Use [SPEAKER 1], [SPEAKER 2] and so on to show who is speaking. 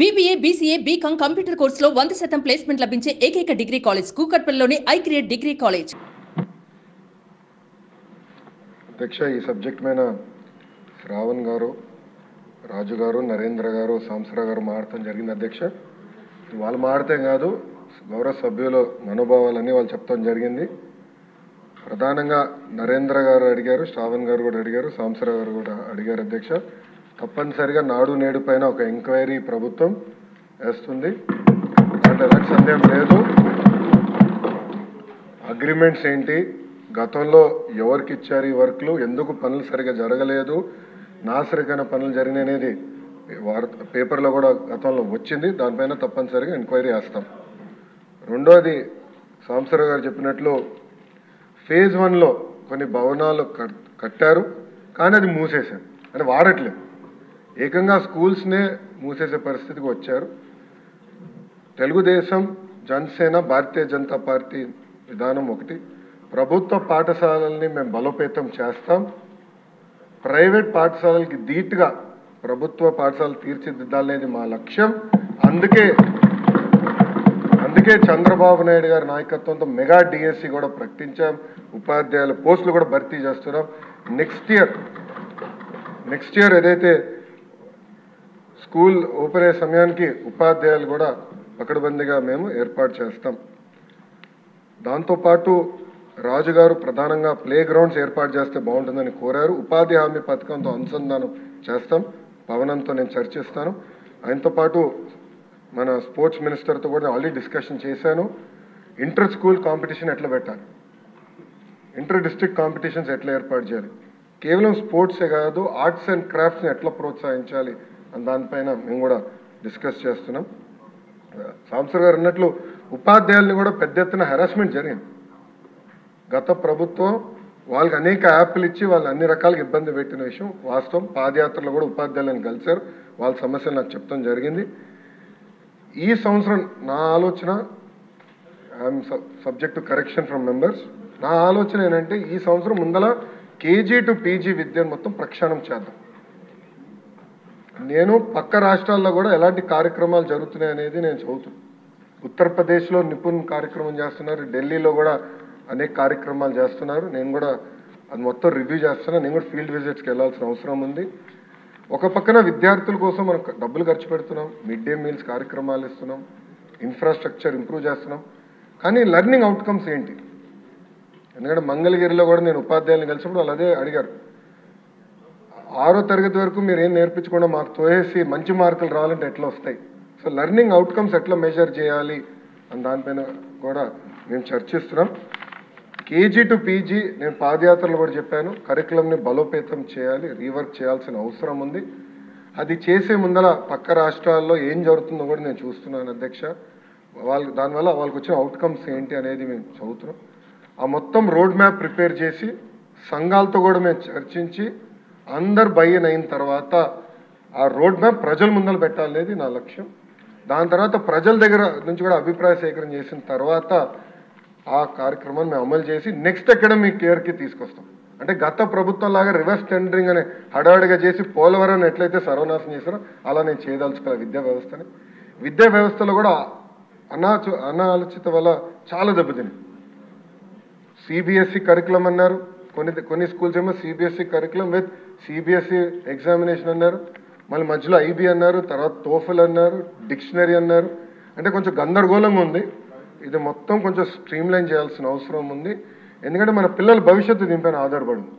[SPEAKER 1] BBA, BCA, BCom computer కోర్సులో 100% placement లభించే ఏకైక డిగ్రీ కాలేజ్ కూకట్పల్లిలోని ఐక్రియేట్ డిగ్రీ కాలేజ్.
[SPEAKER 2] అధ్యక్ష, ఈ సబ్జెక్ట్ మీద శ్రావణ్ గారు, రాజు గారు, నరేంద్ర గారు, సాంసరా గారు మాట్లాడటం జరిగింది. అధ్యక్ష, వాళ్ళు మాట్లాడటం కాదు, గౌరవ సభ్యుల మనోభావాలని వాళ్ళు చెప్తాం జరిగింది. ప్రధానంగా నరేంద్ర గారు అడిగారు, శ్రావణ్ గారు కూడా అడిగారు, సాంసరా గారు కూడా అడిగారు. అధ్యక్ష, తప్పనిసరిగా నాడు నేడు పైన ఒక ఎంక్వైరీ ప్రభుత్వం వేస్తుంది, అంటే ఎలాంటి సందేహం లేదు. అగ్రిమెంట్స్ ఏంటి, గతంలో ఎవరికి ఇచ్చారు ఈ వర్క్లు, ఎందుకు పనులు సరిగా జరగలేదు, నాసరికైన పనులు జరిగిననేది పేపర్లో కూడా గతంలో వచ్చింది. దానిపైన తప్పనిసరిగా ఎంక్వైరీ వేస్తాం. రెండోది, సాంసరా గారు చెప్పినట్లు ఫేజ్ 1లో కొన్ని భవనాలు కట్టారు, కానీ అది మూసేశారు, అంటే వాడట్లేదు. ఏకంగా స్కూల్స్నే మూసేసే పరిస్థితికి వచ్చారు. తెలుగుదేశం, జనసేన, భారతీయ జనతా పార్టీ విధానం ఒకటి. ప్రభుత్వ పాఠశాలల్ని మేము బలోపేతం చేస్తాం. ప్రైవేట్ పాఠశాలలకి ధీటుగా ప్రభుత్వ పాఠశాలలు తీర్చిదిద్దాలనేది మా లక్ష్యం. అందుకే చంద్రబాబు నాయుడు గారి నాయకత్వంతో మెగా డిఎస్సి కూడా ప్రకటించాం. ఉపాధ్యాయుల పోస్టులు కూడా భర్తీ చేస్తున్నాం. నెక్స్ట్ ఇయర్ ఏదైతే స్కూల్ ఓపెన్ అయ్యే సమయానికి ఉపాధ్యాయులు కూడా పకడ్బందీగా మేము ఏర్పాటు చేస్తాం. దాంతోపాటు రాజుగారు ప్రధానంగా ప్లే గ్రౌండ్స్ ఏర్పాటు చేస్తే బాగుంటుందని కోరారు. ఉపాధి హామీ పథకంతో అనుసంధానం చేస్తాం. పవనంతో నేను చర్చిస్తాను. ఆయనతో పాటు మన స్పోర్ట్స్ మినిస్టర్తో కూడా ఆల్రెడీ డిస్కషన్ చేశాను. ఇంటర్ స్కూల్ కాంపిటీషన్ ఎట్లా పెట్టాలి, ఇంటర్ డిస్ట్రిక్ట్ కాంపిటీషన్స్ ఎట్లా ఏర్పాటు చేయాలి, కేవలం స్పోర్ట్సే కాదు ఆర్ట్స్ అండ్ క్రాఫ్ట్స్ని ఎట్లా ప్రోత్సహించాలి అని దానిపైన మేము కూడా డిస్కస్ చేస్తున్నాం. సాంసరా గారు అన్నట్లు ఉపాధ్యాయుల్ని కూడా పెద్ద ఎత్తున హెరాస్మెంట్ జరిగింది. గత ప్రభుత్వం వాళ్ళకి అనేక యాప్లు ఇచ్చి వాళ్ళు అన్ని రకాలుగా ఇబ్బంది పెట్టిన విషయం వాస్తవం. పాదయాత్రలో కూడా ఉపాధ్యాయులను కలిశారు, వాళ్ళ సమస్యలు నాకు చెప్తాం జరిగింది. ఈ సంవత్సరం నా ఆలోచన, I'm subject to correction from members, నా ఆలోచన ఏంటంటే ఈ సంవత్సరం ముందల కేజీ టు పీజీ విద్యను మొత్తం ప్రక్షాళన చేద్దాం. నేను పక్క రాష్ట్రాల్లో కూడా ఎలాంటి కార్యక్రమాలు జరుగుతున్నాయి అనేది నేను చదువుతున్నాను. ఉత్తరప్రదేశ్లో నిపుణ్ కార్యక్రమం చేస్తున్నారు, ఢిల్లీలో కూడా అనేక కార్యక్రమాలు చేస్తున్నారు. నేను కూడా అది మొత్తం రివ్యూ చేస్తున్నాను. నేను కూడా ఫీల్డ్ విజిట్స్కి వెళ్ళాల్సిన అవసరం ఉంది. ఒక పక్కన విద్యార్థుల కోసం మనం డబ్బులు ఖర్చు పెడుతున్నాం, మిడ్ డే మీల్స్ కార్యక్రమాలు ఇస్తున్నాం, ఇన్ఫ్రాస్ట్రక్చర్ ఇంప్రూవ్ చేస్తున్నాం, కానీ లెర్నింగ్ అవుట్కమ్స్ ఏంటి? ఎందుకంటే మంగళగిరిలో కూడా నేను ఉపాధ్యాయులను కలిసినప్పుడు వాళ్ళు అదే అడిగారు, 6వ తరగతి వరకు మీరు ఏం నేర్పించకుండా మాకు తోసేసి మంచి మార్కులు రావాలంటే ఎట్లా వస్తాయి? సో లెర్నింగ్ అవుట్కమ్స్ ఎట్లా మెజర్ చేయాలి అని దానిపైన కూడా మేము చర్చిస్తున్నాం. కేజీ టు పీజీ నేను పాదయాత్రలు కూడా చెప్పాను, కరికులంని బలోపేతం చేయాలి, రీవర్క్ చేయాల్సిన అవసరం ఉంది. అది చేసే ముందర పక్క రాష్ట్రాల్లో ఏం జరుగుతుందో కూడా నేను చూస్తున్నాను. అధ్యక్ష, దానివల్ల వాళ్ళకి వచ్చిన అవుట్కమ్స్ ఏంటి అనేది మేము చదువుతున్నాం. ఆ మొత్తం రోడ్ మ్యాప్ ప్రిపేర్ చేసి సంఘాలతో కూడా మేము చర్చించి అందరు బయ్యన్ అయిన తర్వాత ఆ రోడ్ మ్యాప్ ప్రజల ముందర పెట్టాలనేది నా లక్ష్యం. దాని తర్వాత ప్రజల దగ్గర నుంచి కూడా అభిప్రాయ సేకరణ చేసిన తర్వాత ఆ కార్యక్రమాన్ని మేము అమలు చేసి నెక్స్ట్ అకాడమిక్ ఇయర్కి తీసుకొస్తాం. అంటే గత ప్రభుత్వం లాగా రివర్స్ టెండరింగ్ అనే హడావిడిగా చేసి పోలవరం ఎట్లయితే సర్వనాశనం చేశారో అలా నేను చేయదలుచుకోవాలి విద్యా వ్యవస్థని. విద్యా వ్యవస్థలో కూడా అనాలోచిత వల్ల చాలా దెబ్బతింది. సిబిఎస్ఈ కరికులం అన్నారు, కొన్ని స్కూల్స్ ఏమో CBSE curriculum with CBSE examination అన్నారు, మళ్ళీ మధ్యలో ఐబీ అన్నారు, తర్వాత టోఫెల్ అన్నారు, డిక్షనరీ అన్నారు. అంటే కొంచెం గందరగోళంగా ఉంది. ఇది మొత్తం కొంచెం స్ట్రీమ్లైన్ చేయాల్సిన అవసరం ఉంది. ఎందుకంటే మన పిల్లల భవిష్యత్తు దీనిపైన ఆధారపడింది.